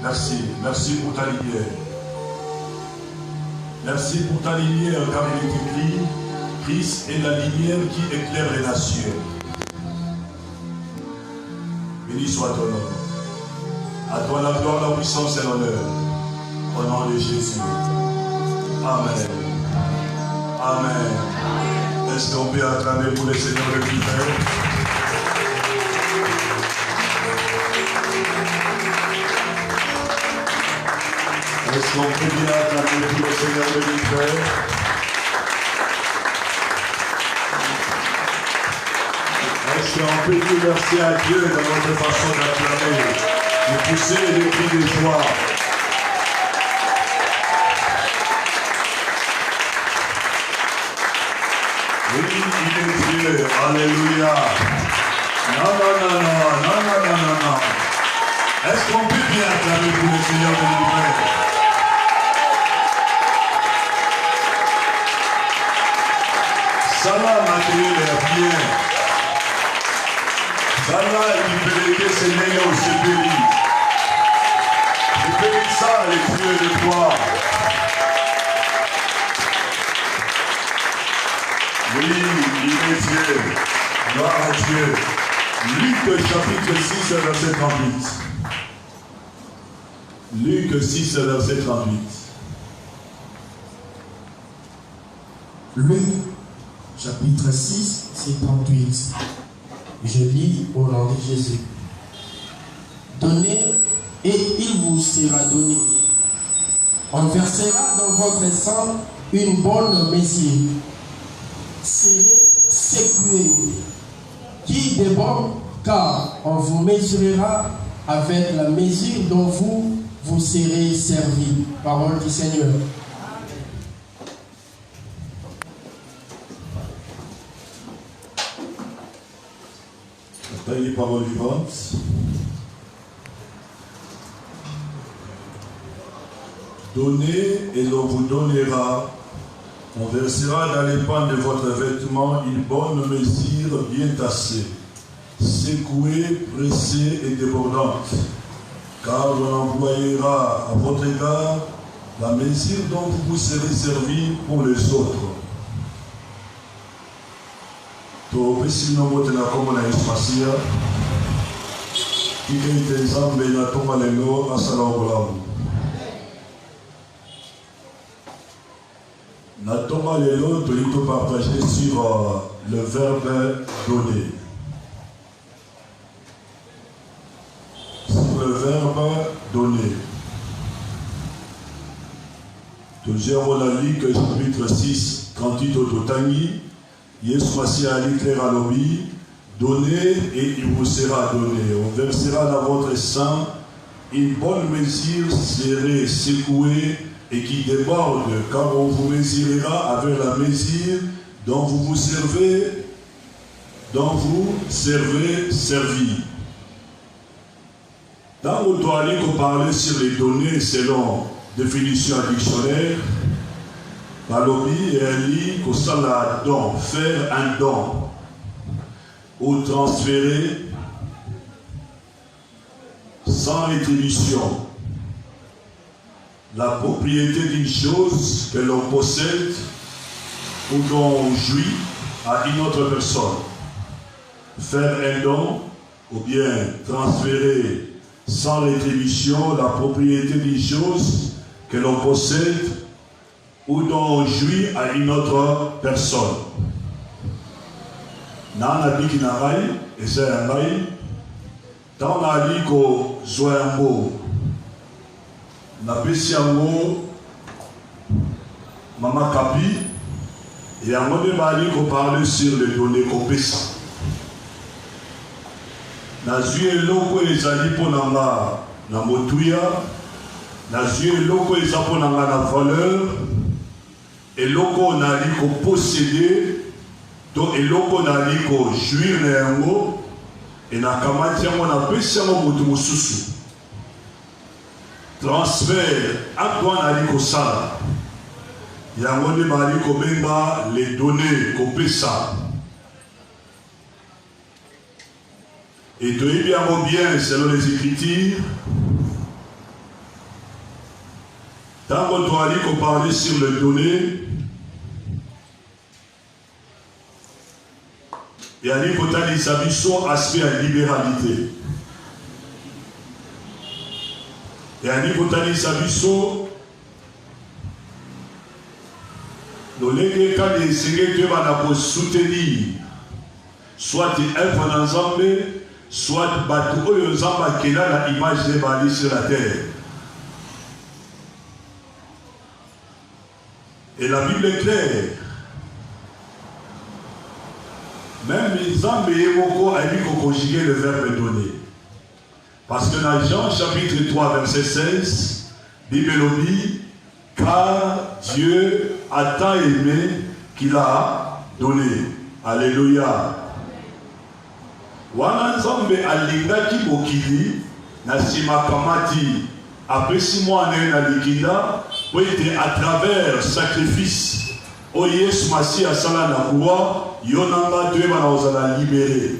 Merci. Merci pour ta lumière. Merci pour ta lumière, car il est écrit, Christ est la lumière qui éclaire les nations. Béni soit ton nom. À toi la gloire, la puissance et l'honneur. Au nom de Jésus. Amen. Amen. Est-ce qu'on peut acclamer pour le Seigneur le plus vrai? Est-ce qu'on peut bien acclamer pour le Seigneur le plus vrai? Est-ce qu'on peut dire merci à Dieu dans notre façon d'acclamer, de pousser les cris de joie? Oui, il est Dieu. Alléluia. Non. Est-ce qu'on peut bien acclamer pour le Seigneur de l'univers? Salam à Dieu, bien. Salam qui peut aider ses meilleurs au CPI. Je bénis ça, les dieux de toi. Oui, il est Dieu. Gloire à Dieu. Luc chapitre 6, verset 38. Luc 6, verset 38. Luc chapitre 6, c'est 38. Je lis au nom de Jésus. Donnez et il vous sera donné. On versera dans votre sang une bonne mesure. Serez secoué, qui déborde, car on vous mesurera avec la mesure dont vous serez servi. Parole du Seigneur. Les paroles vivantes. Donnez et l'on vous donnera. On versera dans les pans de votre vêtement une bonne mesure bien tassée, secouée, pressée et débordante. Car on employera à votre égard la mesure dont vous serez servi pour les autres. Topesi nombo tena kombo na espacia kike itenzambe na toma lelo asala obolamu na toma lelo tolito partager sur le verbe donner. Sur le verbe donner. Toujours la Luc chapitre 6 38 au Totangi. Yesu Massi a l'éclair à l'obi, donnez et il vous sera donné. On versera dans votre sang une bonne mesure serrée, secouée et qui déborde, car on vous mesurera avec la mesure dont vous servez servi. Dans le toile qu'on parlait sur les données selon définition dictionnaire, Balobi et Ali, Kosala don, faire un don ou transférer sans rétribution la propriété d'une chose que l'on possède ou dont on jouit à une autre personne. Faire un don ou bien transférer sans rétribution la propriété d'une chose que l'on possède ou dont on jouit à une autre personne. Nana biki na ngai, eza ya ngai, tant nali ko zwa yango, napesi yango Mama Kapi, et yango nde bali ko parler sur les données kopesa. Nazwi eloko ezali mpo na nga na motuya, nazwi eloko eza mpo na nga na valeur, eloko nali ko posséder, to eloko nali ko jouir na yango, et nakamati yango napesi yango moto mosusu. Transfert akwa nali ko sala. Yango nde bali ko benga les données kopesa. Et de bien selon les Écritures, Tant qu'on doit aller parler sur le donné, il y a des aspect à libéralité. Il y a des quand les secrétaires vont soutenir, soit œuvre dans l'ensemble, soit bateau et ensemble qui a l'image de Bali sur la terre. Et la Bible est claire. Même les hommes et beaucoup a dit qu'on conjuguait le verbe donner. Parce que dans Jean chapitre 3 verset 16, la Bible dit, car Dieu a tant aimé qu'il a donné. Alléluia. Wana nzambe alingaki mokili na sima kamati après 6 mois na likinda pour être à travers sacrifice o Yesu Masi asala na croix yonanga te bana ozala libéré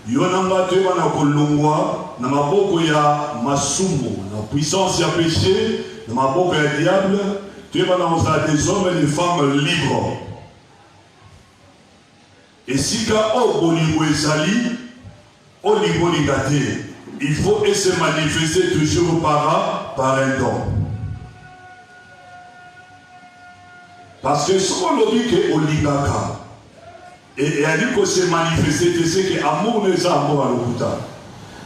yonanga te bana kolongwa na maboko ya masumu na puissance ya péché na maboko ya diable te bana ozala des hommes et des femmes libres. Et si ka o bolingo ezali au niveau négatif, il faut se manifester toujours par un don. Parce que ce qu'on dit que au ligaka, et elle dit que se manifester, c'est que l'amour n'est pas amour à l'hôpital.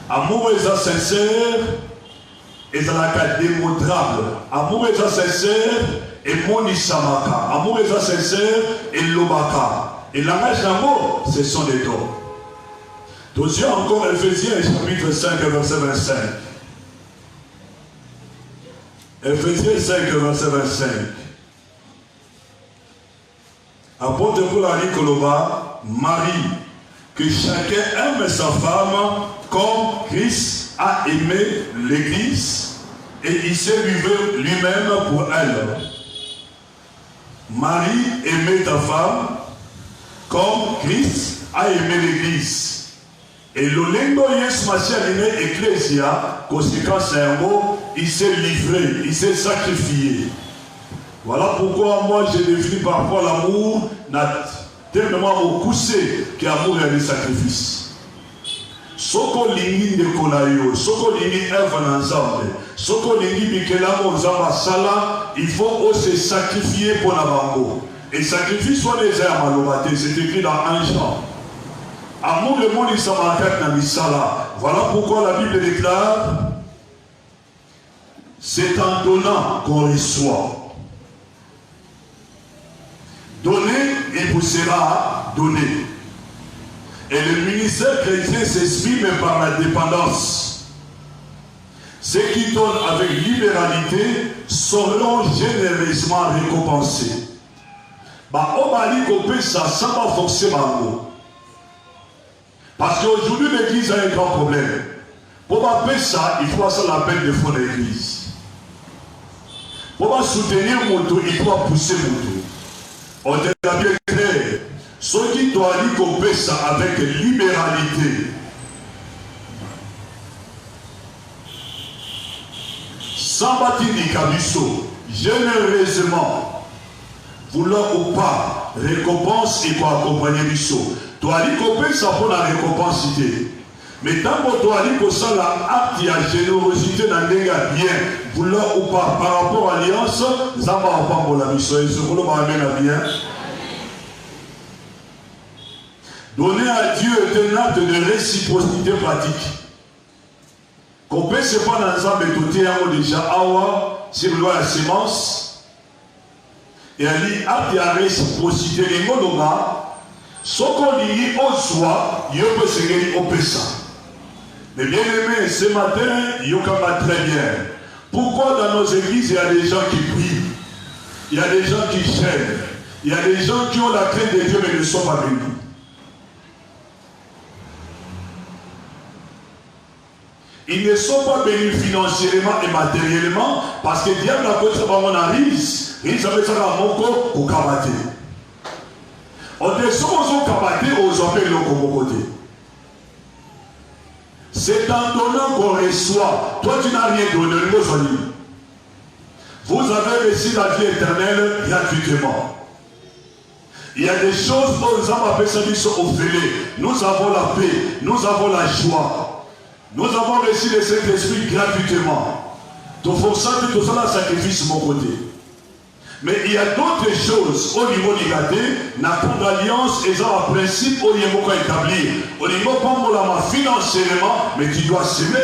Amour est sincère, et ça n'a démontrable. Amour est sincère, et mon ishamaka. Amour est sincère, et l'obaka. Et la langage d'amour, ce sont des dons. Deuxième encore Ephésiens chapitre 5 verset 25. Ephésiens 5 verset 25. Apôtre Paul a dit Koloba, Marie, que chacun aime sa femme comme Christ a aimé l'Église et il s'est livré lui-même pour elle. Marie, aimez ta femme comme Christ a aimé l'Église. Et le lingo Yesu Masi alimé Ecclésia, conséquence c'est un mot, il s'est livré, il s'est sacrifié. Voilà pourquoi moi j'ai défini parfois l'amour, tellement au coussé qu'amour est le sacrifice. Soko lingi de kolayo, soko lingi œuvre ensemble, soko lingi bikela mozamba sala, il faut se sacrifier pour la bango. Et sacrifice soit les airs malobate, c'est écrit dans un Jean. Amour le monde isamarkat na misala. Voilà pourquoi la Bible déclare, c'est en donnant qu'on reçoit. Donnez et vous sera donné. Et le ministère chrétien s'exprime par la dépendance. Ceux qui donnent avec libéralité seront généreusement récompensés. Bah, on va dire qu'on peut ça sans pas forcément. Parce qu'aujourd'hui, l'église a un grand problème. Pour faire ça, il faut avoir la peine de fond de l'église. Pour soutenir Moto, il faut pousser Moto. On est bien clair. Ceux qui doivent dire qu'on fait ça avec libéralité. Sans bâtir des cabissos, généreusement, vouloir ou pas, récompense et pour accompagner Bissot. Tu as dit qu'on peut ça pour la récompense. Mais tant que tu as dit que ça, la acte et générosité dans les gars bien, vouloir ou pas, par rapport à l'alliance, ça va pas pour la mission. Et ce que l'on va amener bien. Donner à Dieu est un acte de réciprocité pratique. Qu'on peut se prendre ensemble et tout est déjà awa, c'est le la sémence. Et elle dit acte de réciprocité. Les mots ce qu'on dit au soi, il peut se gagner au péché. Mais bien aimé, ce matin, il y a très bien. Pourquoi dans nos églises, il y a des gens qui prient, il y a des gens qui chaînent, il y a des gens qui ont la crainte de Dieu mais ne sont pas bénis. Ils ne sont pas bénis financièrement et matériellement parce que diable a fait ça par mon aris, il savait ça dans mon corps au kabaté. On descend aux kabaté aux hommes et aux côté. C'est en donnant qu'on reçoit. Toi, tu n'as rien donné. Vous avez reçu la vie éternelle gratuitement. Il y a des choses dont nous avons appelé ça qui sont offerées. Nous avons la paix, nous avons la joie. Nous avons reçu le Saint-Esprit gratuitement. Tout ça, tout ça, là, sacrifice de mon côté. Mais il y a d'autres choses au niveau du gâté, n'a pas d'alliance et ça un principe au niveau qu'on établit. Au niveau pas financièrement, mais tu dois s'aimer.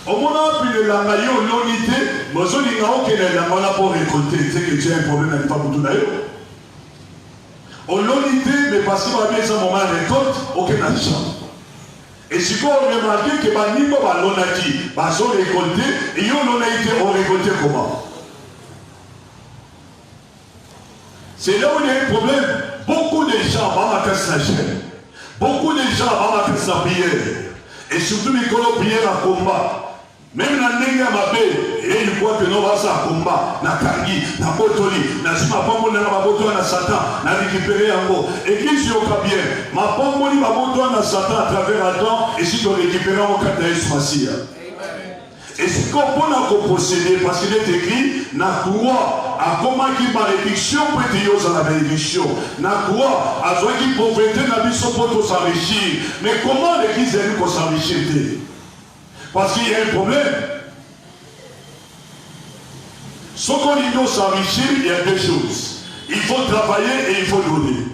Au moment où il y a l'unité, mais il y a aucun pour récolter. C'est que tu as un problème avec pas pour tout d'ailleurs. On l'unité, mais parce qu'il va bien ce moment de récolte, aucun argent. Et si vous remarquez que les niveau l'onaki, ils ont récolté, et ils ont récolté comment? C'est là où il y a un problème. Beaucoup de gens vont marquer sa chaîne. Beaucoup de gens vont marquer sa prière. Et surtout les prières à combat. Même dans le et il voit que nous avons ça combat. Na Kangi, na Botoli, na Simapambo, na Maboto, na Satan, na récupérer en haut. Église yoka bien. Ma Pamboli, ma Boto, na Satan à travers Adam, et si tu récupères en cas d'Aïs. Et c'est qu'on peut posséder, parce qu'il est écrit, na quoi, à comment qui malédiction peut être dans la bénédiction. Na quoi, à toi qui pauvreté n'a pas pour s'enrichir. Mais comment l'église est pour s'enrichir? Parce qu'il y a un problème. Ce qu'on dit de s'enrichir, il y a deux choses. Il faut travailler et il faut donner.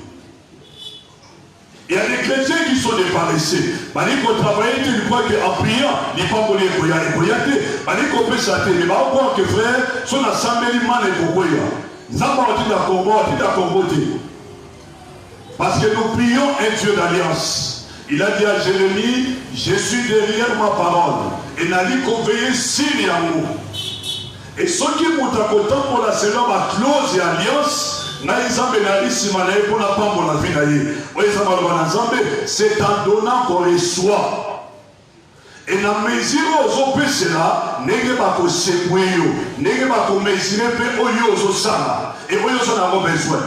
Il y a des chrétiens qui sont des paresseux. Il faut travailler, tu crois qu'en priant, il ne faut pas les prier. Il faut faire ça. Il faut voir que frère, son assemblée mal est pour prier. Nous avons d'accord. Parce que nous prions un Dieu d'alliance. Il a dit à Jérémie, je suis derrière ma parole. Et n'a dit qu'on veille s'il y a mot. Et ceux qui m'ont accordé pour la selon ma clause et alliance, c'est en donnant qu'on reçoit. Et dans la mesure où on peut cela, n'est pas qu'on s'ébrouille, n'est pas qu'on mesure, mais on ça. Et on a besoin.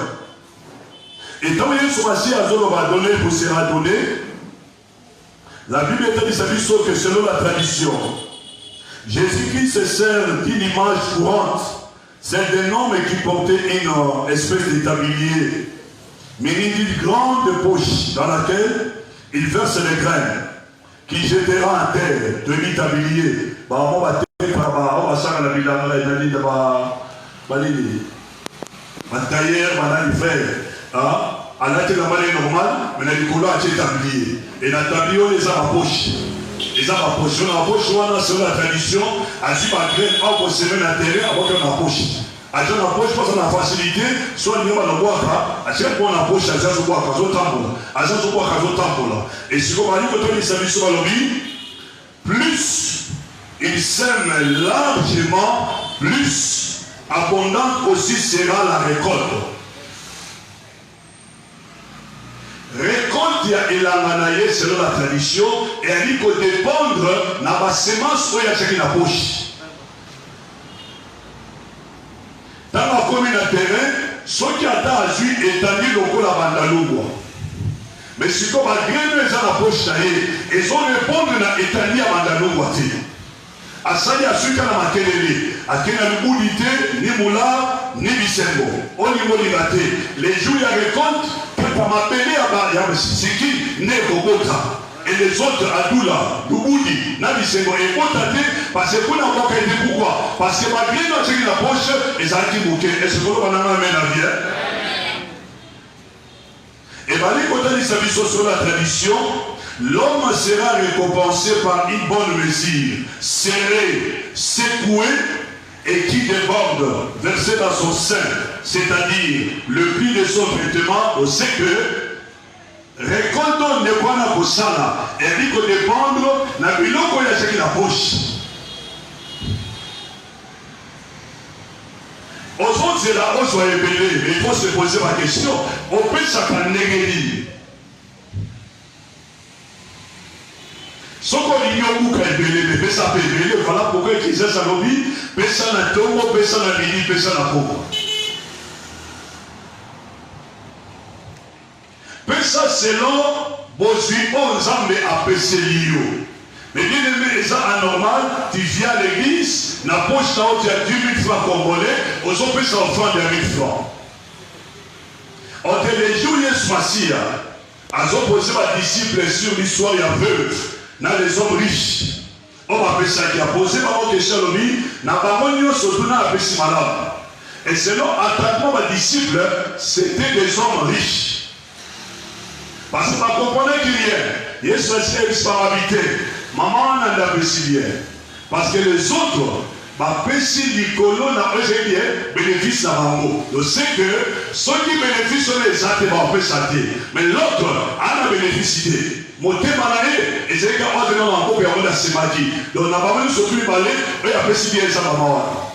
Et tant que ce soit à Zolo va donner pour se redonner, la Bible est dit que selon la tradition, Jésus-Christ se sert d'une image courante. C'est un homme qui portait une espèce de tablier, mais une grande poche dans laquelle il verse les graines, qui jettera en terre de l'itablier. On va à la tête normale, mais la Nicolas a été tablier. Et la tablier, on les a à poche. Les a à poche. On a à poche, on a selon la tradition, à suivre à graine, on peut se mettre à terre avant qu'on a poche. À la poche, parce qu'on a facilité, soit on a boire, à chaque fois on a poche, à chaque fois on a tambour. À chaque fois on a tambour. Et si on va dire que on est servi sur la lobby, plus il sème largement, plus abondante aussi sera la récolte. Récolte et l'anganaye selon la tradition et elle dit qu'on dépendre de la semence où il y a chacun la poche. Dans la commune de terrain, ceux qui attendent à juger étendus le coup la bandaloua. Mais si comme à grain les a la poche ils ont répondu à étendus à bandaloua. À ça il y a ceux qui ont la maquillée, à qui n'a le boudité, ni moula, ni bisembo. Au niveau du gâté, les jours il y a récolte. Pour m'appeler à Yamsiki, Nekobota, et les autres à Doula, Douboudi, Nabisengo et Botate, parce que vous n'avez pas été pourquoi? Parce que malgré notre la poche, les anti-bouquets, est-ce que vous en avez la vie? Et malgré qu'on a dit sur la tradition, l'homme sera récompensé par une bonne mesure, serrée, secouée, et qui déborde, versé dans son sein, c'est-à-dire le prix de son vêtement, on sait que récoltons ne pas na kosala, et dit qu'on dépendre, na biloko ya chaki la poche. Aux autres, c'est là où soit ébélé, mais il faut se poser la question, on peut chacun néger. Ce qu'on dit, on peut ébélé, mais ça peut ébélé, voilà pourquoi ils disent ça lobby. Personne n'a tombe, personne n'a midi, personne n'a pauvre. Personne selon Bosui, on zambe a pesé l'io. Mais bien aimé, ça anormal, tu viens à l'église, la poche là où tu as 10 000 francs congolais, aux autres ça offrande de 1000 francs. On te les jours, il y a ce mois-ci, ils ont posé ma disciple sur l'histoire, il y a veuve, dans les hommes riches. On va appeler ça qui a posé ma question, n'a pas mon surtout dans la péché malade. Et selon attaquement ma disciple, c'était des hommes riches. Parce que je comprenais qu'il y a, il y a une disparité. Maman n'a pas bien. Parce que les autres, ma péché Nicolo n'a pas bénéfice à Mambo. Je sais que ceux qui bénéficient sont les athées, mais l'autre a bénéficié. Mon thème et c'est qu'à moi, je n'ai pas encore permis de se battre. Donc, on n'a pas même surtout les balais, et après, si bien ça, maman.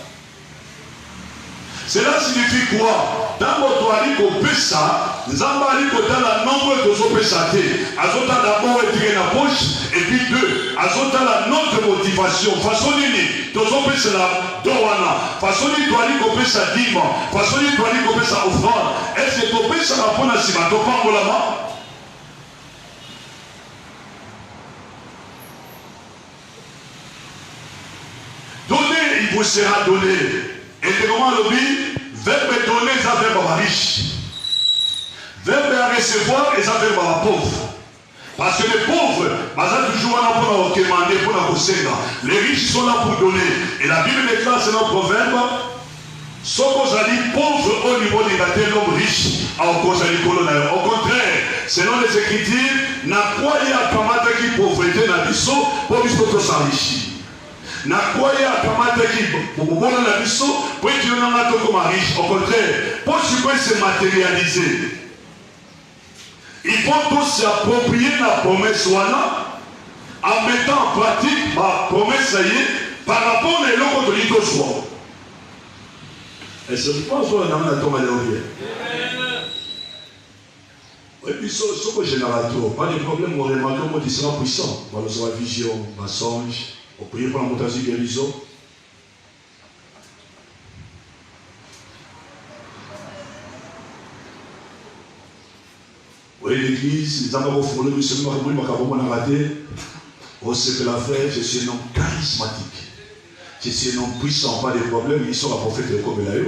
Cela signifie quoi? Dans votre avis qu'on peut ça, nous avons dit que dans la nombre de nos péchatés, nous avons d'abord retiré la poche, et puis deux, nous avons la notre motivation. Façon d'y nous avons fait la doana, façon d'y doit dire qu'on peut ça dîme, façon d'y doit dire qu'on peut ça offrande. Est-ce que qu'on peut ça la bonne assima, qu'on parle la main? Donner, il vous sera donné. Et comment le dit? Verbe donner, ça fait pour les riches. Verbe recevoir, et ça fait pour les pauvres. Parce que les pauvres, ils toujours là pour nous demander, pour nous conseiller. Les riches sont là pour donner. Et la Bible déclare, c'est notre proverbe, ce qu'on a dit pauvre au niveau de l'homme riche, au contraire, selon les Écritures, n'a pas y a pas qui pauvreté dans le biseau, pour que s'enrichir. Na quoi y a pas mal d'équipes pour vous donner la mission pour que nous n'ayons comme riche. Au contraire, pour que se matérialiser, il faut tous s'approprier la promesse en mettant en pratique la promesse par rapport à l'autre de l'autre. Et c'est pourquoi on a un atome à l'envers. Et puis, ce que générateur, pas de problème, on remarque qu'il sera puissant. On va avoir vision, mensonge. On prie pour la montagne guérison. Oui, l'église, les amours fondés du Seigneur, on a raté. On sait que la frère, je suis un homme charismatique. Je suis un homme puissant, pas de problème, ils sont la prophète comme il a eu.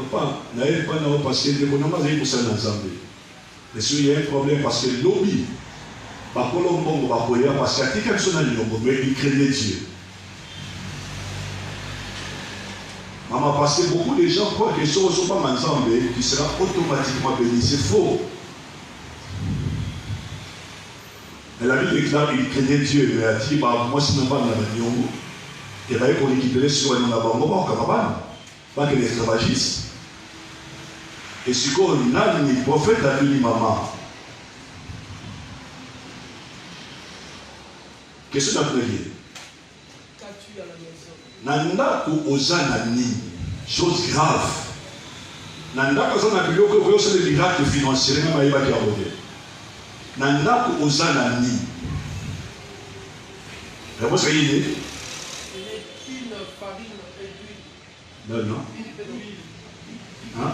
Papa, n'ayez pas non, parce que les bonhommes ont pour ça dans l'ensemble. Mais s'il y a un problème, parce que le lobby, parce qu'il y a quelqu'un qui mais il craignait Dieu. Maman, parce que beaucoup de gens croient que les choses ne sont pas ensemble, qui sera automatiquement béni. C'est faux. Mais la Bible déclare qu'il craignait Dieu. Mais elle a dit, moi, si je ne suis pas dans la Nyongo, il va y avoir récupérer sur un abandon, pas que les esclavagistes. Et si on a le prophète a dit, maman, qu'est-ce que tu as dit? Qu'as-tu à la maison? Nanda ou Ozanani, chose grave. Nanda ou Ozanani, c'est le miracle financier, même à Eva qui a voté. Nanda ou Ozanani. Et moi, c'est une idée. Une farine et d'huile. Non, non. Hein?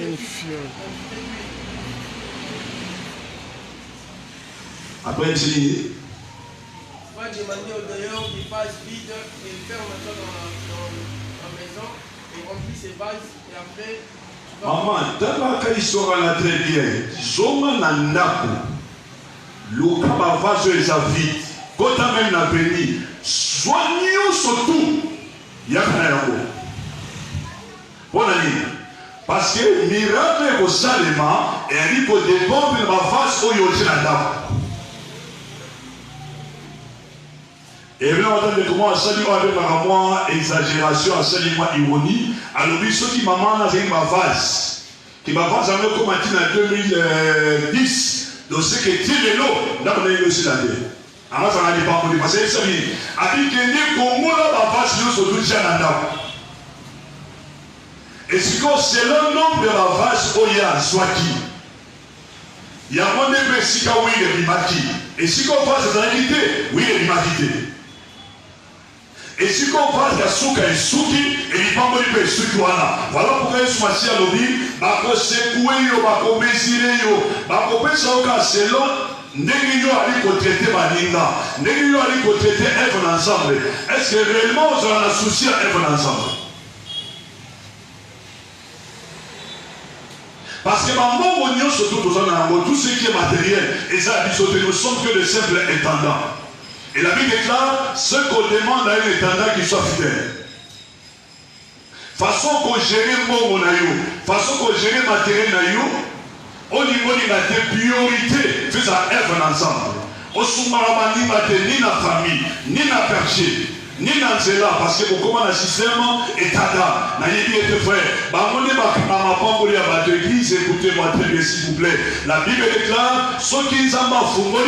Une fiole. Après, c'est une idée. On va demander au d'ailleurs qu'il fasse vide et le faire maintenant dans la maison et remplir ses bases et après. Maman, d'abord quand il sera là très bien, Zoma Nandaku, le Kabavazo et sa vie, quand tu as même la béni, soignez-vous surtout, il y a un héros. Bonne année. Parce que miracle est au Salema et il faut dépendre de ma face où il y a un dame. Et là, on entend comment saluer avec moi exagération, à saluer moi ironie. Alors, ceux qui maman a ma vase, qui m'a vase en comme en 2010, donc c'est que Dieu est là, là on a eu aussi la tête. Alors, ça n'a pas pour parce que ça dit, avec que Congo là, ma vase, nous sommes tous en andam. Et c'est le nombre de la vase où il y a Swaki. Il y a moins de Mexicains où il est rimaki. Et si on passe à la qualité, oui, il est rimakité. Et si on passe à Souka et Souki, et il pas mourir pour Souki. Voilà pourquoi il se passe à l'objet, il va secouer, il va mesurer, il va couper ça au cas selon Ndegyo ali traiter baninga, ndegyo ali traiter œuvre ensemble. Est-ce que réellement on a souci à œuvre ensemble? Parce que tout ce qui est matériel, et ça, nous ne sommes que de simples intendants. Et la Bible déclare ce qu'on demande à un intendant qu'il soit fidèle. Façon qu'on gère mon façon qu'on gère matériel, on y a des priorités, fais ça œuvre ensemble. On ne ni la famille, ni la perché. Ni dans cela, parce que vous commencez un système et tada, n'ayez pas été frère. Écoutez-moi très bien s'il vous plaît. La Bible déclare ceux qui ont fumé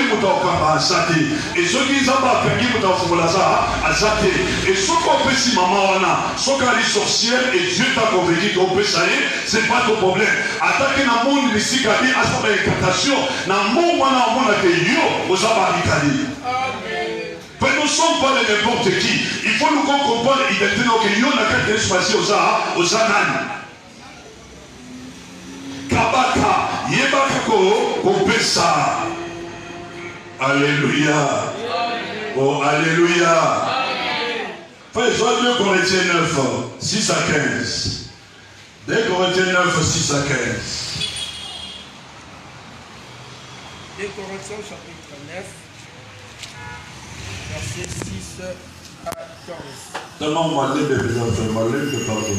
à Sate. Et ceux qui ont fumé à Sate. Et ceux qui ont fait si maman, ceux qui ont les sorcières et Dieu t'a convaincu qu'on peut ça, c'est pas ton problème. Attaquez dans le monde ici, à sa incantation, dans le monde, on a des yo, aux abarricadés. Mais nous ne sommes pas de n'importe qui. Il faut nous comprendre l'identité que nous avons quelque chose aux ananes. Kabaka, Yebakako, Kopesa. Alléluia. Oh, Alléluia. Faisons 2 Corinthiens 9, 6 à 15. 2 Corinthiens 9, 6 à 15. 2 Corinthiens chapitre 9. Verset 6 à 15. Tellement malin de pardon.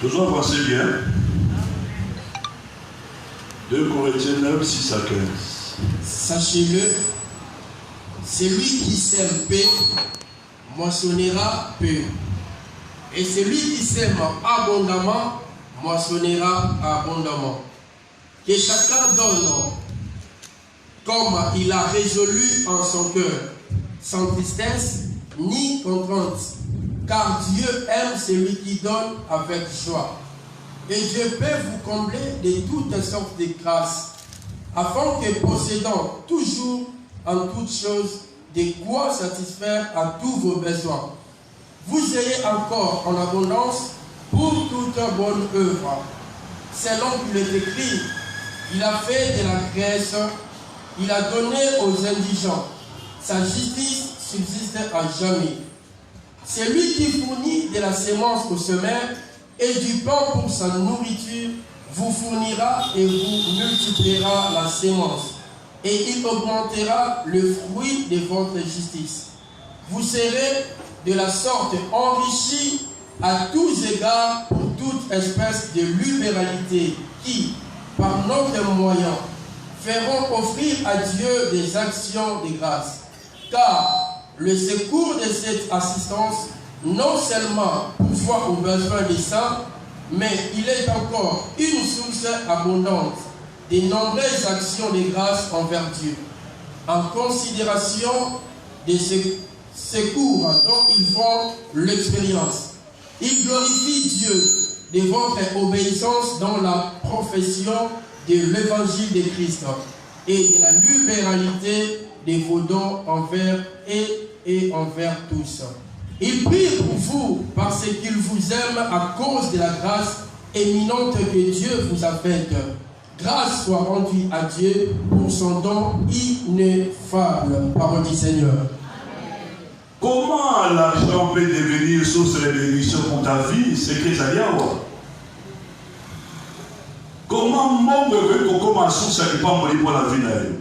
Toujours pensez bien. 2 Corinthiens 9, 6 à 15. Sachez-le, celui qui sème peu, moissonnera peu. Et celui qui sème abondamment, moissonnera abondamment. Que chacun donne comme il a résolu en son cœur, sans tristesse ni contrainte, car Dieu aime celui qui donne avec joie. Et Dieu peut vous combler de toutes sortes de grâces, afin que possédant toujours en toutes choses de quoi satisfaire à tous vos besoins, vous ayez encore en abondance pour toute bonne œuvre. Selon qu'il est écrit, il a fait de la graisse, il a donné aux indigents. Sa justice subsiste à jamais. C'est lui qui fournit de la sémence au semeur et du pain pour sa nourriture, vous fournira et vous multipliera la sémence. Et il augmentera le fruit de votre justice. Vous serez de la sorte enrichis à tous égards pour toute espèce de libéralité qui, par notre moyen, feront offrir à Dieu des actions de grâce. Car le secours de cette assistance non seulement pourvoit aux besoins des saints, mais il est encore une source abondante de nombreuses actions de grâce envers Dieu, en considération de ce secours dont ils font l'expérience. Ils glorifient Dieu de votre obéissance dans la profession de l'évangile de Christ et de la libéralité de vos dons envers et envers tous. Il prie pour vous parce qu'il vous aime à cause de la grâce éminente que Dieu vous a faite. Grâce soit rendue à Dieu pour son don ineffable. Parole du Seigneur. Comment l'argent peut devenir source de bénédiction pour ta vie? C'est que ça y a. Comment mon veut qu'on commence source à pas mourir pour la vie d'ailleurs?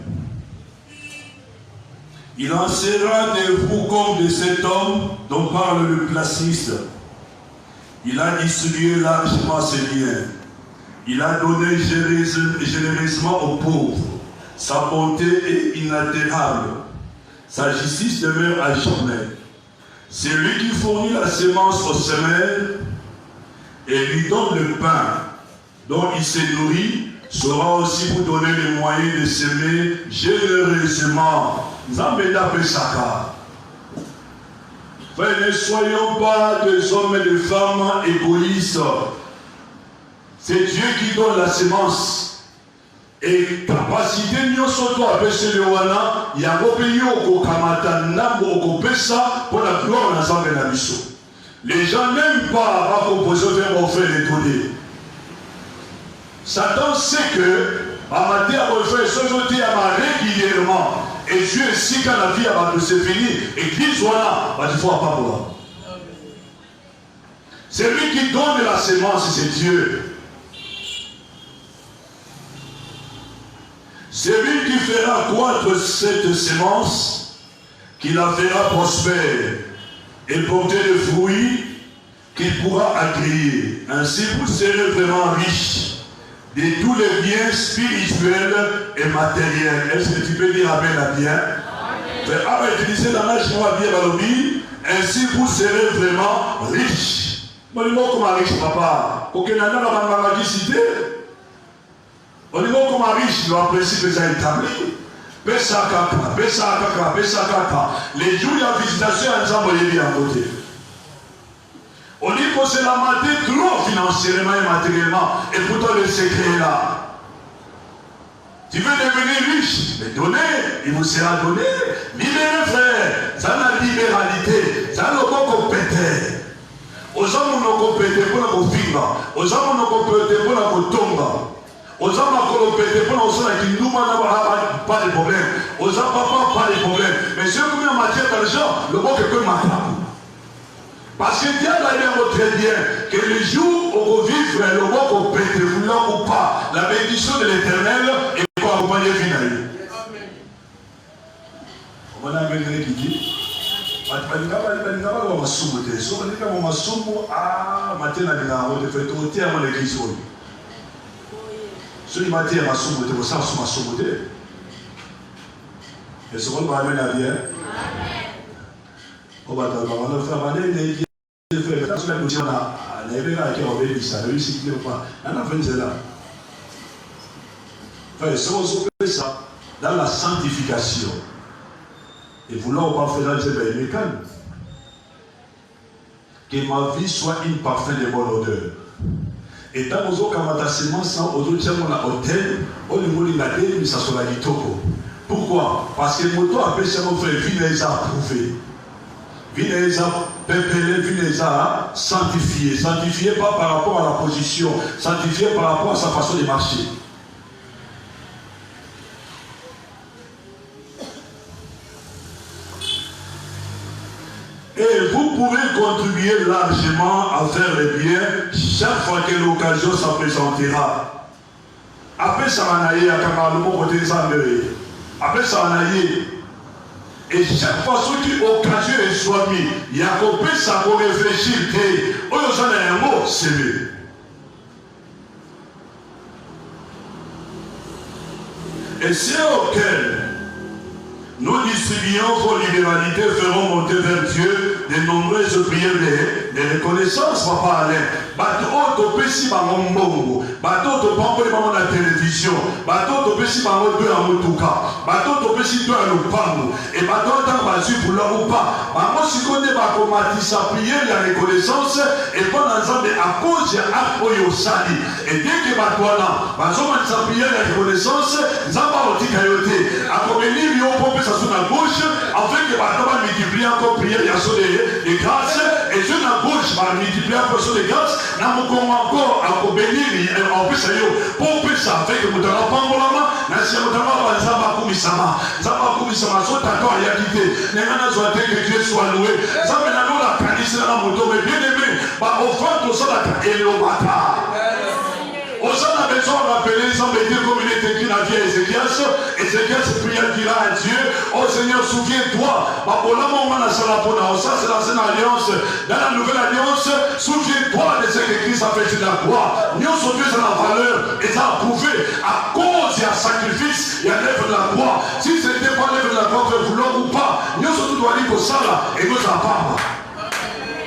Il en sera de vous comme de cet homme dont parle le placiste. Il a distribué largement ses biens. Il a donné généreusement aux pauvres. Sa bonté est inaltérable. Sa justice demeure à jamais. C'est lui qui fournit la semence au semeur et lui donne le pain dont il se nourrit, saura aussi vous donner les moyens de s'aimer généreusement. Frère, ne soyons pas des hommes et des femmes égoïstes. C'est Dieu qui donne la semence. Et capacité nous sommes à baisser le wana, il y a un pays au Kamata Nambo au Pesa pour la gloire de l'ensemble de la mission. Les gens n'aiment pas composer vers mon frère et donner. Satan sait que Amaté à refaire ce jeté à ma régulièrement. Et Dieu, si quand la vie a se fini, et qu'il soit là, il faut pas pour là. C'est lui qui donne la sémence, c'est Dieu. C'est lui qui fera croître cette sémence, qui la fera prospère et porter des fruits qu'il pourra accueillir. Ainsi vous serez vraiment riche de tous les biens spirituels et matériels. Est-ce que tu peux dire amen à bien? Amen. Utiliser dans la joie bien Balobi. Ainsi vous serez vraiment riche. Moi, je comme riche, papa. Aucun n'a pas de cité. Au niveau comme riche, le principe est établi. Pesakaka. Les jours de visitation, ensemble, il est bien côté. On dit que c'est la mater trop financièrement et matériellement. Et pourtant, le secret est là. Tu veux devenir riche, mais donnez, il vous sera donné. Libérez, frère. Ça la libéralité. Ça le bon compétent. Aux hommes, on a compété pour la finga. Aux hommes, on a compété pour la tonga. Aux hommes, on a compété pour la sonne qui nous pas de problème. Aux hommes, pas de problème. Mais si vous avez en matière d'argent, le bon que peut m'attraper. Parce que Dieu a bien très bien que le jour où on vivre le bon qu'on pète, voulant ou pas, la bénédiction de l'éternel est pour accompagner Vinaï. On a un mec qui dit dans la sanctification. Et vouloir pas faire des mécanes. Que ma vie soit une parfaite et bonne odeur. Et dans nos autres semence, on a hôtel, on a dit ça soit la litoko. Pourquoi? Parce que le moto a fait mon frère, Vineza approuvé. Vineza pépélé, Vineza sanctifié. Sanctifié pas par rapport à la position, sanctifié par rapport à sa façon de marcher. Et vous pouvez contribuer largement à faire le bien chaque fois que l'occasion s'en présentera. Après ça, on a eu à Kamalou, côté des André. Après ça, on a eu. Et chaque fois que l'occasion est soignée, il y a qu'on peut ça pour réfléchir que, on a un mot, c'est mieux. Et c'est auquel nous distribuons vos libéralités, feront monter vers Dieu de nombreuses prières de reconnaissance, papa Alain. Bateau to pesi bango mbongo, bateau to pamboli bango na télévision, bateau to pesi bango deux en motuka, bateau to pesi deux en lupango, et bateau tant basu pour leur ou pas. Bango si connaît bakomati sa prière la reconnaissance, et pendant ensemble à cause de Apoyo Sali. Et dès que batouana, bazo mati sa prière la reconnaissance, zamba otikayote, à comme il y a un ça sur la bouche, afin que bateau va multiplier encore prière, il y a sur les grâces, et sur la bouche va multiplier encore sur les grâces. Na mukongo encore akobelili opesa yo po pesa avec mutala pambolama na si mutala bazaba kumisama zaba kumisama so tato ya kité nengana zo te que Dieu soit loué ça me na la kanisa na moto mais bien aimé ba offrande ça la elobata. On a besoin de rappeler, sans me dire comme il est écrit dans la vie Ézéchias. Ézéchias prière dira à Dieu, oh Seigneur, souviens-toi. Ça c'est l'ancienne alliance. Dans la nouvelle alliance, souviens-toi de ce que Christ a fait sur la croix. Nous sommes Dieu dans la valeur et ça a prouvé à cause d'un sacrifice, il y a l'œuvre de la croix. Si ce n'était pas l'œuvre de la croix, que voulons ou pas, nous sommes tous doit dire que ça là et nous en parlons.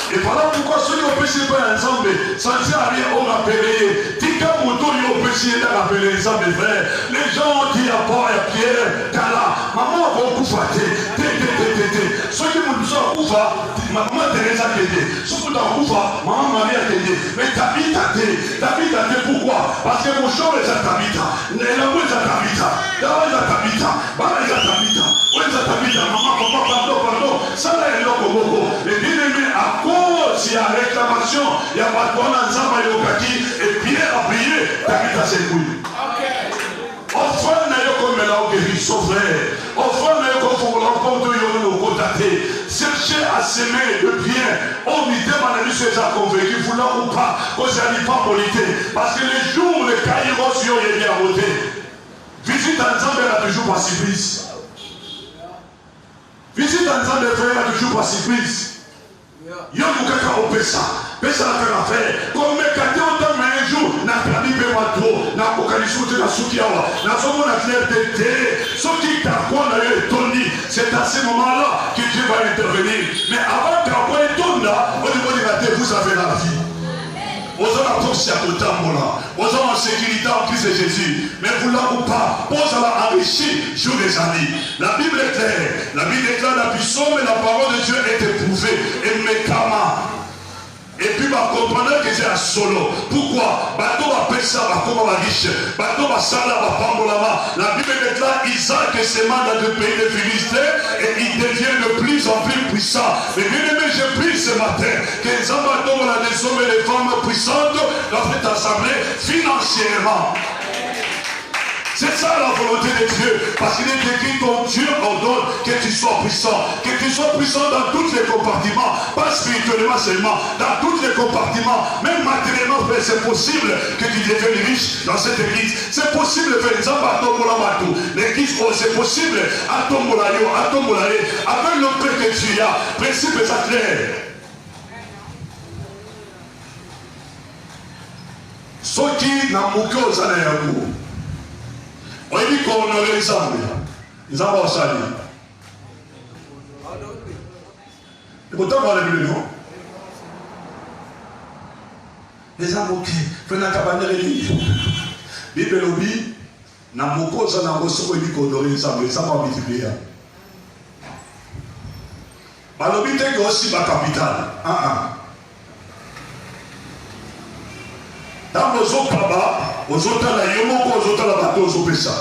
Et voilà pourquoi ceux qui ont péché ensemble, ça ne sert à rien, on a payé. Tika Mouton, ils ont péché dans la payé ensemble, frère. Les gens qui apportent à Pierre, Kala, maman va beaucoup fâter. Ceux qui m'ont dit ça, maman Teresa a aidé. Ceux qui ont dit ça, maman Marie a aidé. Mais David a aidé, pourquoi? Parce que mon chant est à Tabitha. L'amour est à Tabitha. L'amour est à Tabitha. Maman est à Tabitha. Où est à Tabitha? Maman, pardon. Ça là est là comme beaucoup. Et bien aimé, à cause, il y a réclamation, il y a pas de bon ensemble et Pierre a prié, Tabitha s'est couillé. au guérison, frère. Au frère, mais quand vous rencontrez, vous nous contactez. Cherchez à s'aimer de bien. On dit, mon ami, c'est déjà convaincu, vous l'avez ou pas, que vous n'allez pas moliter. Parce que les jours, les caillots, si on est bien voté. Visite en Zambie, elle a toujours pas surprise. Visite en Zambie, elle a toujours pas surprise. Yo mukaka opesa pesa la faire affaire comme kate autant mais un jour na permis pe matro na kokalisu te na suki awa na somo na clair de ce qui t'a quoi na yo tondi c'est à ce moment-là que Dieu va intervenir mais avant que quoi tonda au niveau de la terre vous avez la vie. Vous avez la force à côté vous avez en sécurité en Christ Jésus mais vous l'avez pas vous allez enrichir jour des années. La Bible est claire, la Bible déclare la puissance mais la parole de Dieu est éprouvée et mécama. Et puis va comprendre que c'est un solo. Pourquoi? Bateau va payer ça, va comme va riche. Bateau va ça, va pambolama. La Bible déclare Isaac s'émane dans le pays des Philistins et il devient de plus en plus puissant. Mais bien aimé, j'ai pris ce matin que les bateaux vont la désormais les femmes puissantes doivent être assemblées financièrement. C'est ça la volonté de Dieu. Parce qu'il est écrit ton Dieu ordonne que tu sois puissant. Que tu sois puissant dans tous les compartiments. Pas spirituellement seulement. Dans tous les compartiments. Même matériellement, c'est possible que tu deviennes riche dans cette église. C'est possible de faire des abattements. L'église, c'est possible. Avec le peu que tu as. Principe est clair. Ce qui n'a aucun aux années. On dit qu'on aurait les âmes. Les âmes au salut. Et pourtant, on va le non. Les âmes, ok. Fais la cabane de l'église. Bible lobby. N'a beaucoup ça n'a reçu qu'on aurait les âmes. Les âmes vont multiplier. Bah, lobby, t'es aussi ma capitale. Dans vos autres là-bas, aux autres là, il y a beaucoup aux autres là-bas, aux autres ça.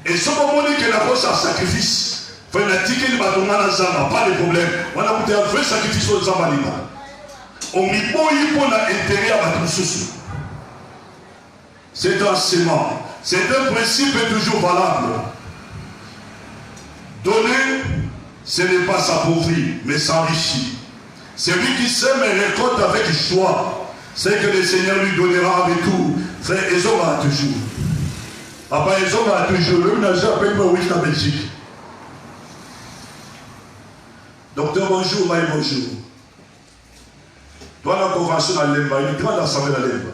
Et ce moment où il y a un sacrifice, il faut que les bâtons pas de problème. On a un vrai sacrifice aux Zambalima. On n'y peut pas intérêt à battre sous. C'est un sément. C'est un principe toujours valable. Donner, ce n'est pas s'appauvrir, mais s'enrichir. Celui qui sème et récolte avec joie, c'est que le Seigneur lui donnera avec tout. Frère, ils ont toujours. Papa, ils ont toujours. Le ménager appelle moi, oui, en Belgique. Docteur, bonjour, Maï, bonjour. Toi, la convention à l'Emba, une grande assemblée à l'Emba.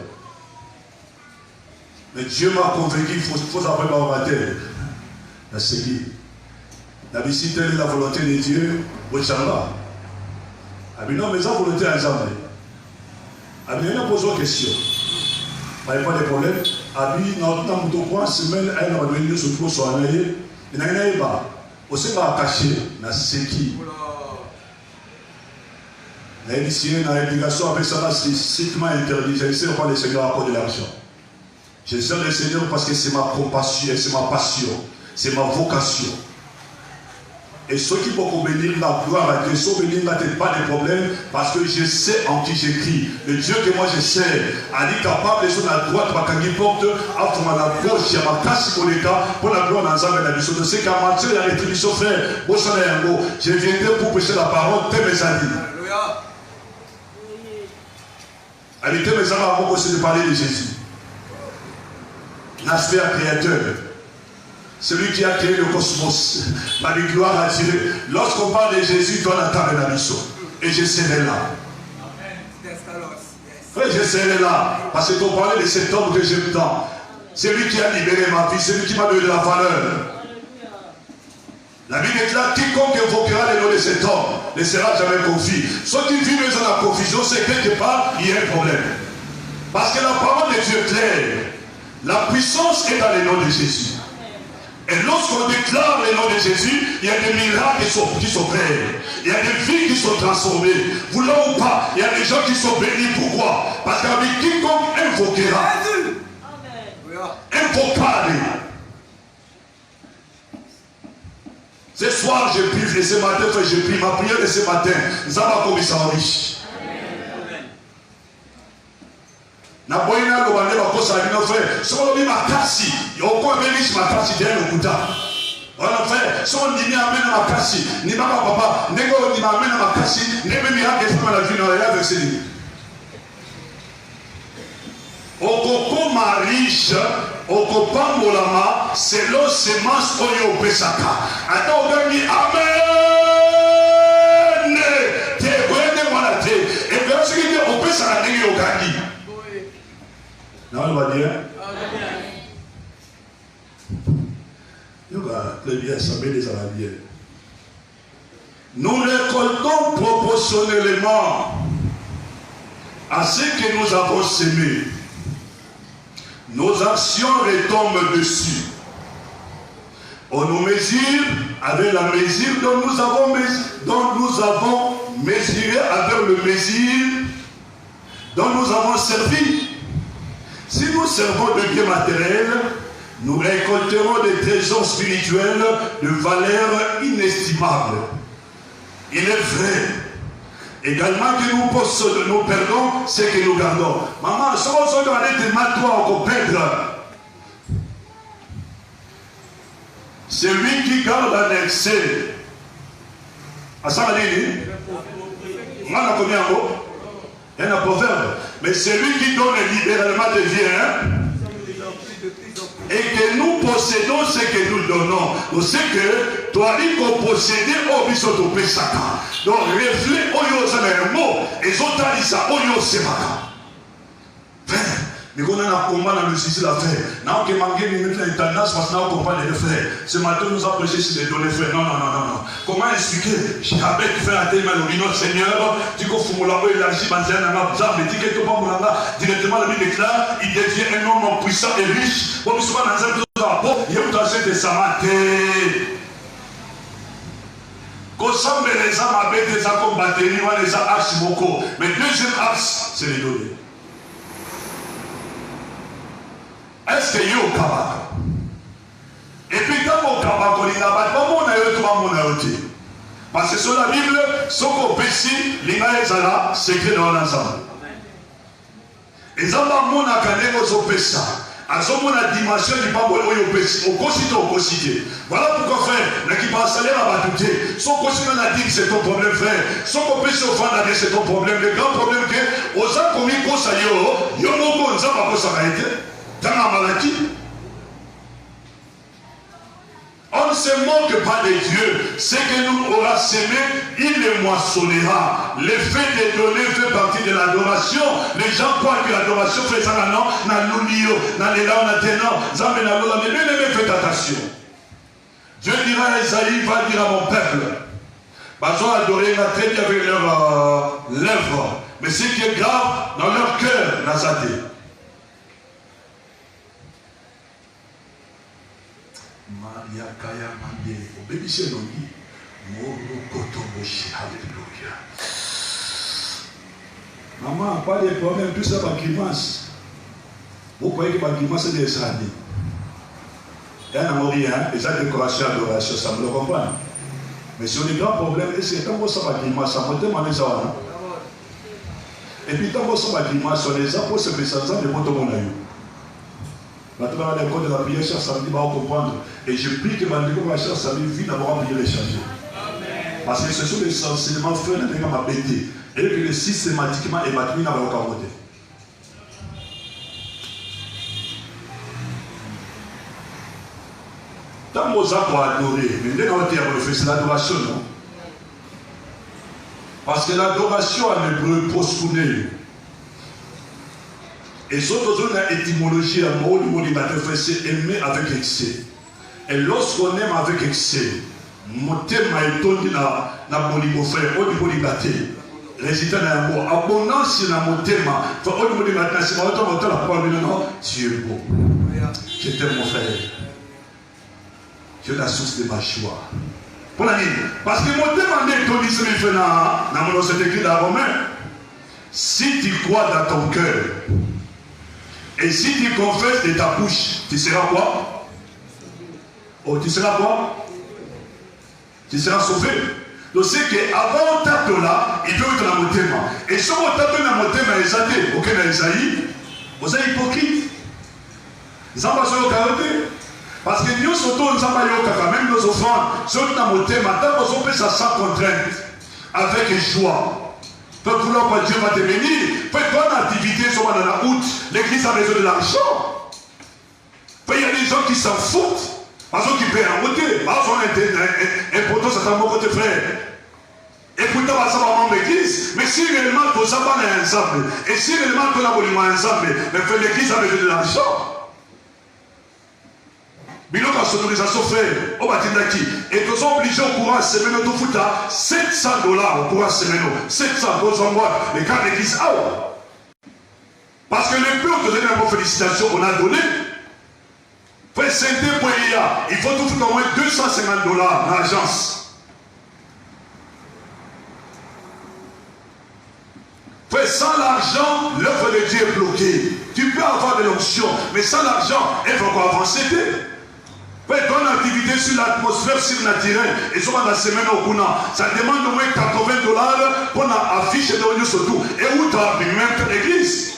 Mais Dieu m'a convaincu qu'il faut avoir ma mater. La Seigneur. La visite est la volonté de Dieu, au Chamba. Ah mais non, mais ça volonté à Zambé. Ah mais il y a posé une question. Il n'y a pas de problème. Ah oui, non, non, semaine, elle va devenir sur le coup sur un aïe. Il n'y a rien pas. Aussi, va cacher, na seki. La édition, la réplication avec ça, c'est strictement interdit. Je ne sais pas le Seigneur accorde de l'argent. Je sers le Seigneur parce que c'est ma compassion, c'est ma passion, c'est ma vocation. Et ceux qui vont bénir la gloire à Dieu, ceux qui bénir là, pas de problème, parce que je sais en qui j'écris. Le Dieu que moi je sais, a dit capable de sur la droite, quand il porte, à fond à la gauche, il y a ma casse pour l'État, pour la gloire dans la mission. Je sais qu'à matière de la rétribution, frère, je viendrai pour prêcher la parole, tes mes amis. Allez, tes mes amis avant aussi de parler de Jésus. L'aspect créateur. Celui qui a créé le cosmos, par la gloire à Dieu. Lorsqu'on parle de Jésus, il doit attendre la mission. Et je serai là. Frère, je serai là. Parce qu'on parlait de cet homme que j'aime tant. C'est lui qui a libéré ma vie, c'est lui qui m'a donné de la valeur. La Bible déclare quiconque invoquera le nom de cet homme ne sera jamais confus. Ceux qui vivent dans la confusion, c'est quelque part, il y a un problème. Parce que la parole de Dieu est claire. La puissance est dans le nom de Jésus. Et lorsqu'on déclare le nom de Jésus, il y a des miracles qui s'opèrent. Il y a des vies qui sont transformées. Voulant ou pas, il y a des gens qui sont bénis. Pourquoi? Parce qu'avec quiconque invoquera, invocable. Ce soir, je prie, et ce matin, je prie. Ma prière de ce matin, nous avons commis ça en riche. Na boina lo bande ba ça dit nos frères, si on dit ma cassi, il y a encore un bénis ma cassi derrière le couteau. Voilà frère, si on dit ni amène ma cassi, ni maman papa, négo ni m'amène ma cassi, ni même miracle que la vie n'aurait avec ses limites. Okoko ma riche, okopa molama, selon semence oyo pesaka. Attends, on dit amen. Te goyende mwana te. Et bien ce qui dit on pesaka nengi okaki. Non, on va dire. Yoga, les biens, ça met les arabiens. Nous récoltons proportionnellement à ce que nous avons semé. Nos actions retombent dessus. On nous mesure avec la mesure dont nous avons mesuré avec le mesure dont nous avons servi. Si nous servons de biens matériels, nous récolterons des trésors spirituels de valeur inestimable. Il est vrai également que nous perdons ce que nous gardons. Maman, si on se donne des matois qu'on perd, celui qui garde un excès, à ça va dire, on a combien de mots? Il y a un proverbe. Mais celui qui donne libéralement devient, et que nous possédons ce que nous donnons. Donc c'est que toi dit qu'on possédait au bisoto pesaka. Donc reflet oyo zaneremo et zotalisa oyo semaka. Frère, mais qu'on a un combat dans le suicide d'affaires. N'a aucun manqué de mettre une tendance parce qu'on a accompagné les frères. Ce matin nous avons prêché sur les données frères. Non. Comment expliquer? J'ai appelé qui fait un thème à notre Seigneur. Tu qu'on fout la élargie banzère dans la bizarre, mais tu que tu pas mon directement la Bible déclare, il devient un homme puissant et riche. Bon, souvent dans un rapport, il y a un trajet de Samate. Qu'on semble les âmes avec des âmes comme batterie, les âmes axes beaucoup. Mais deuxième axe, c'est les données. Est-ce que yo kabaka? Et puis quand on kabaka, il n'a pas mon aïe, toi mon aïe. Parce que sur la Bible, ce qu'on peut ici, l'ima est là, c'est écrit dans l'ensemble. Et ça va mon académie aux opérations. À ce moment la dimension du pas au quotidien. Voilà pourquoi frère, là qui passe salaire à batouter. Son quotidien a dit que c'est ton problème frère. Son compé se offrande a dit c'est ton problème. Le grand problème que aux gens commis pour ça yo mon bon ça va pas s'arrêter. Dans la maladie. On ne se moque pas de Dieu. Ce que nous aura semé, il le moissonnera. Le fait de donner fait partie de l'adoration. Les gens croient que l'adoration fait ça non, dans l'oulio, dans les langues, dans les mais faites attention. Dieu dira à Isaïe, va dire à mon peuple. Ils ont adoré la tête avec leurs lèvres. Mais ce qui est grave, dans leur cœur, Nazadé. Maria Kaya Mande, obéissez nos vies. Alléluia. Maman, pas de problème, tout ça va grimace. Vous croyez que ma grimace c'est des années. Il y a un rien, les gens décoration, adoration, ça me le comprend. Mais si on a des grands problèmes, c'est quand ça va grimace, ça me demande ça. Et puis quand ça va grimace, on les a pour se faire ça, de mon monde. Maintenant, dans les codes de la prière, chaque samedi, on va comprendre. Et je prie que ma chaque samedi, vite d'avoir prié les changer. Parce que ce sont les enseignements faits dans ma bêtise. Et que le systématiquement est battu dans le côté. Tant que vous avez adoré, mais dans le terme, c'est l'adoration, non? Parce que l'adoration en hébreu, postouné. Et surtout, une étymologie à mot, c'est aimer avec excès. Et lorsqu'on aime avec excès, mon thème est tourné dans mon niveau frère, au niveau de la terre. Résultat d'un mot, abondance dans mon thème, au niveau de la terre, c'est mon temps, la parole de non, tu es beau. Je t'aime mon frère. Tu es la source de ma joie. Pour la nuit. Parce que mon thème est tourné sur les feux dans mon c'est écrit dans Romain. Si tu crois dans ton cœur, et si tu confesses de ta bouche, tu seras quoi? Oh, tu seras quoi? Tu seras sauvé. Donc c'est qu'avant on tape là, il faut être dans mon thème. Et si on tape dans mon thème, ok, dans Isaïe, vous êtes hypocrite. Zamba so yoka. Parce que nous sommes Zamba yoka, même nos offrandes, sont dans mon thème, maintenant on peut ça sans contrainte, avec joie. Donc vouloir pas Dieu va te bénir. Fais ton activité sur la route, l'église a besoin de l'argent. Il y a des gens qui s'en foutent. Parce qu'ils paient en côté. Parce qu'on est important, ça t'a mon côté frère. Et pourtant, ça va membre l'église. Mais si réellement tout ça va ensemble, et si réellement tout l'abonnement ensemble, mais l'église a besoin de l'argent. Bilo ka sonorisation frère, au batindaki. Et tous sont obligés au courant semaine de foot à $700 au courant semaine. 700 $, les cas d'église. Parce que les peu ont donné une félicitation, on a donné. Fait il faut tout foutre au moins $250 dans l'agence. Fait sans l'argent, l'œuvre de Dieu est bloquée. Tu peux avoir de l'onction, mais sans l'argent, elle va encore avancer. Fait ton activité sur l'atmosphère surnaturelle, et sur la semaine au Kuna, ça demande au moins $80 pour afficher de l'union surtout. Et où tu as même l'église?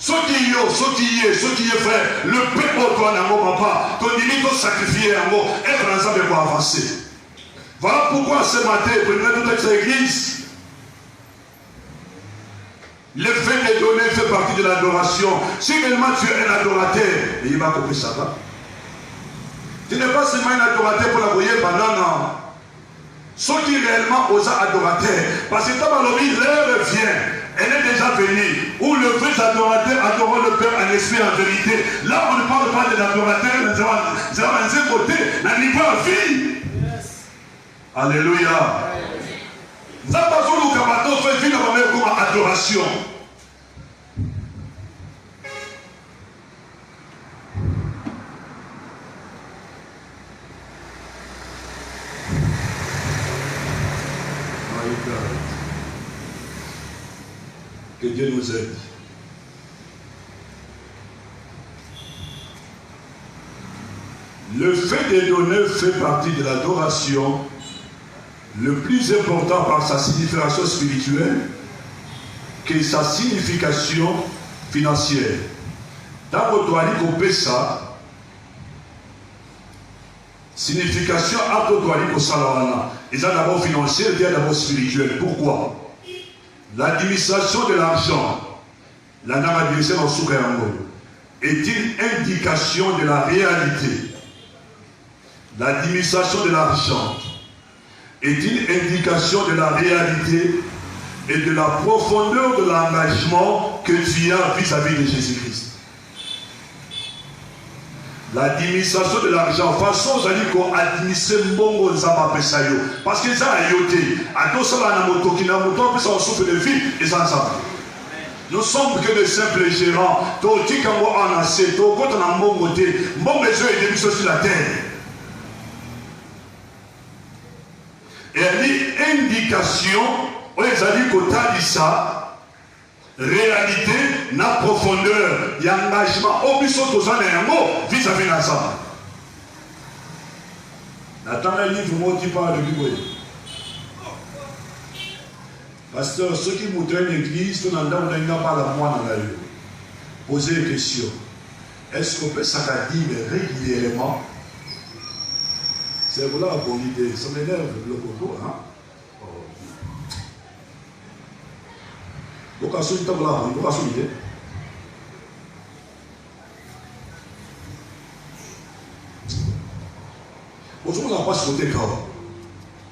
Ce qui est frère, le peuple toi n'a pas, ton limite au sacrifier en haut, être ensemble pour avancer. Voilà pourquoi ce matin, prenez toute cette église. Le fait de donner fait partie de l'adoration. Si réellement tu es un adorateur, il va couper ça va. Tu n'es pas seulement un adorateur pour la voyer pendant non. Ceux qui réellement osent adorateur, parce que quand l'heure vient. Elle est déjà venue, où le vrai adorateur adore le Père en esprit en vérité. Là, on ne parle pas de l'adorateur, nous avons un côté, le niveau à vie. Alléluia. Nous avons besoin de faire vivre la même comme adoration. Que Dieu nous aide. Le fait de donner fait partie de l'adoration, le plus important par sa signification spirituelle que sa signification financière. Dans votre doigt, qu'on ça, signification à votre doigt, qu'on salana. Ils ont d'abord financier, et d'abord spirituel. Pourquoi? L'administration de l'argent, est une indication de la réalité. L'administration de l'argent est une indication de la réalité et de la profondeur de l'engagement que tu as vis-à-vis de Jésus-Christ. L'administration de l'argent, façon qu'on administre bon zaba pesayo, parce que ça a yoté, à tout ça la moto qui n'a moto puis ça souffle de vie et ça ça. Nous sommes que de simples gérants. Toi tu quand on a assez, toi quand on a bon côté, bon besoin de sur la terre. Et elle dit indication, on les a dit qu'on t'a dit ça. Réalité, na profondeur, il y a engagement au biso tozana yango vis-à-vis de ça. Attends le livre, moi tu parles de lui. Pasteur, ceux qui montrent une église, tout le monde n'a pas la moine dans la rue. Posez une question. Est-ce qu'on peut s'accorder régulièrement? C'est voilà la bonne idée. Ça m'énerve le boulot, hein? Donc, à ce moment-là, il faut assumer. Aujourd'hui, on n'a pas ce côté grave.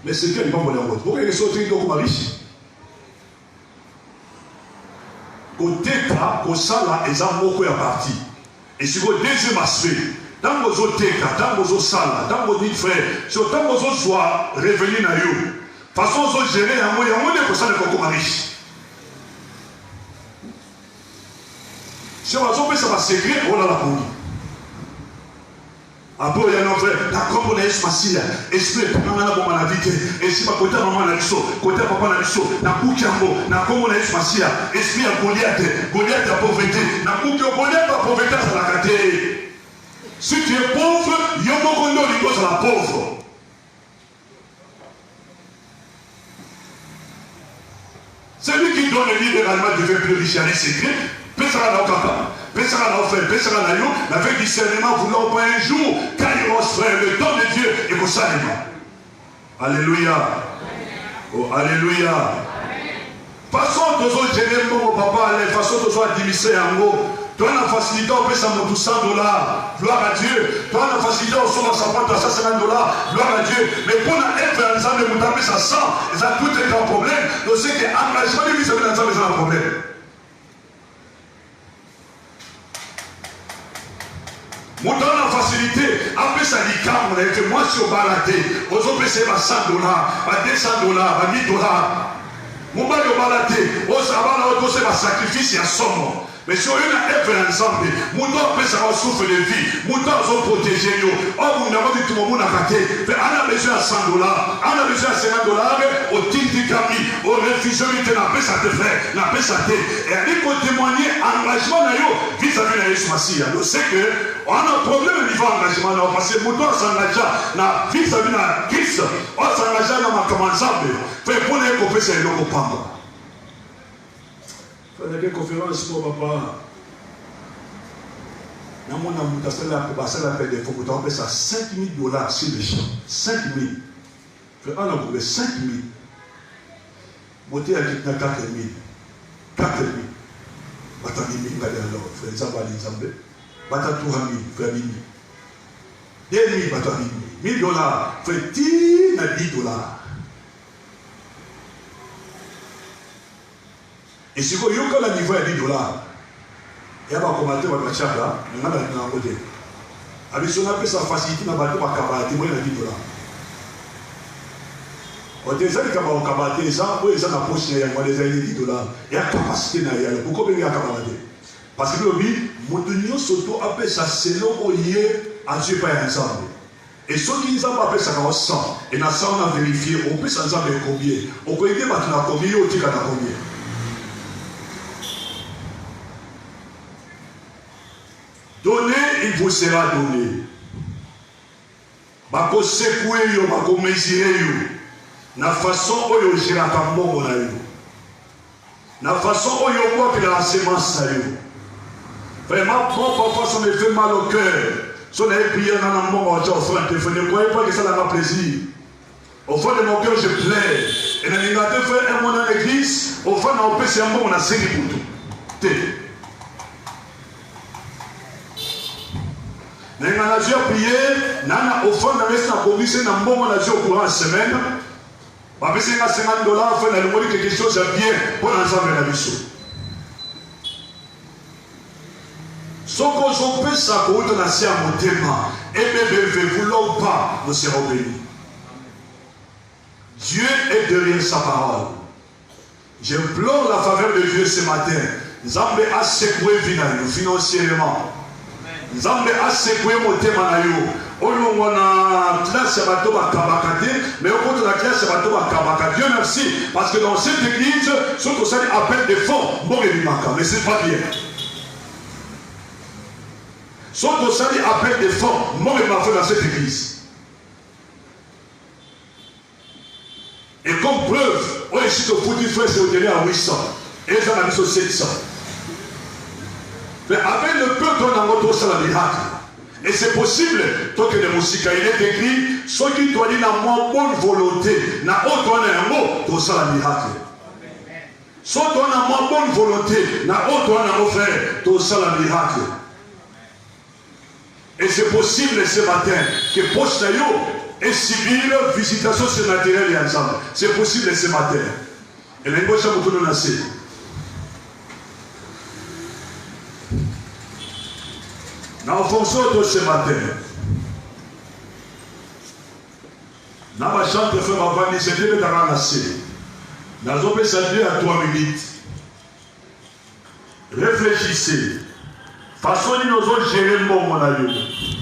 Mais c'est qu'il n'y a pas de bonheur. Pourquoi il est sorti de comme riche? Côté cas, au sala, ils ont beaucoup à partir. Et sur le deuxième aspect, dans vos autres cas, dans vos autres salles, dans vos autres frères, sur dans vos autres soirs, revenir à eux. Façon, ils ont géré un moyen, on est pour ça de comme riche. Si on va ça va s'écrire, on a la police. Après, il y a un frère, d'accord, on a espacé, esprit, on a la bombe à la vitesse, et si ma côté maman a l'issue, côté papa a l'issue, n'a pas de n'a comme on a espacé, esprit à Goliath, Goliath à pauvreté, n'a pas de Goliath à pauvreté, ça l'a gâté. Si tu es pauvre, il y a beaucoup de gens qui sont la pauvre. Celui qui donne libéralement devient plus riche à les secrets. Pessera na offert, pessera na yo, avec discernement, voulant pas un jour, Kairos frère, le temps de Dieu, et pour ça, alléluia. Oh, alléluia. Façon de se gérer mon papa, façon de se administrer en haut. Toi, la facilité, on peut s'en $100. Gloire à Dieu. Toi, la facilité, on s'en va à $150. Gloire à Dieu. Mais pour être ensemble, vous tapez ça 100. Et ça tout est un problème. Donc, c'est que l'engagement de vie, c'est ensemble, c'est un problème. Mon dans la facilité, après ça dit quand on a été moi sur baladé, aux autres c'est $100, $200, $1000. Mon bail au baladé, au savoir là, c'est un sacrifice, il y a somme. Mais si on a un ensemble, mon temps après ça va souffrir de vie, mon temps va protéger nous. Oh, vous n'avez pas dit tout le monde a raté. On a besoin de $100, on a besoin de $50, au titre du Camille, au réfugié, n'a pas ça te fait, n'a pas ça te. Et à dire qu'on témoigner engagement vis-à-vis de Jésus Massia. Donc c'est que on a un problème au niveau engagement parce que mon temps s'engage vis-à-vis de Christ, on s'engage dans ma commande ensemble. Fait pour les copains, c'est le copain. Il y a des conférences pour papa. Il y a un appel de faut que ça $5000 sur le champ. 5000. Il faut en 5000. Monter à 4000. 4000. Bata 10 000, alors, frère, ça va l'exemple. Bata 3 000, frère 10 000. 2 000, bata 10 000. $1000, frère, $10. Et si vous avez un niveau de $10, il y a un commentaire qui va être là, il y a un côté. Avec son appel, ça facilite ma bateau à cabaret, moi, il y a $10. On dit ça, il y a un cabaret, ça, oui, ça n'a pas poché, il y a $10. Il y a capacité derrière. Pourquoi il y a un cabaret? Parce que le but, mon union s'auto appelle ça, c'est l'eau lié à Dieu par ensemble. Et ceux qui ont appelé ça comme 100, et dans ça, on a vérifié, on peut s'en savoir combien. On peut aider maintenant combien, on dit qu'on a combien. Donner, il vous sera donné. Bako secouer yo, bako mesurer yo. Na façon où yo gère ta mort na yo. Na façon où yo voit que la semence na yo. Vraiment, parfois ça me fait mal au cœur. Si on a prié dans la mort, on offre téléphone. Ne croyez pas que ça n'a pas plaisir. Au fond de mon cœur, je pleure. Et dans les gâteaux, fait un moment dans l'église, au fond, on peut se dire, on a 5 pour tout. Mais on a déjà prié, au fond, on a resté dans la commission, on a déjà au courant de semaine. On a besoin de $50, on a demandé quelque chose de bien pour l'ensemble de la mission. Ce qu'on peut savoir, on a si à mon thème, et même vouloir ou pas, nous serons bénis. Dieu est derrière sa parole. J'implore la faveur de Dieu ce matin. Nzambe a secoué nous financièrement. Nzambe a secoué mon thème na yo. On a classe bateau bakabakate, mais au contre la classe bateau bakabakate. Dieu merci, parce que dans cette église, ce qu'on s'appelle appel de fonds, bon et bimaka, mais c'est pas bien. Ce qu'on s'appelle appel de fonds, bon et bimaka dans cette église. Et comme preuve, on est ici au foot du frère, c'est au délai à 800. Et les gens ont mis au 700. Mais avec le peuple, on a montré ça la miracle. Et c'est possible, tant que les musiques, il est écrit, ceux qui doivent dire la moins bonne volonté, n'a autre un mot, pour ça la miracle. Ceux qui ont la moins bonne volonté, n'a autre un mot frère, pour ça la miracle. Et c'est possible ce matin que Postayo et civil, visitation surnaturelle et ensemble. C'est possible ce matin. Et là, il faut que nous naissons. En fonction de ce matin, dans ma chambre de faire ma famille, c'est Dieu qui t'a ramassé. Dans un peu, ça Dieu à 3 minutes. Réfléchissez. Façon, nous allons gérer le monde, mon ami.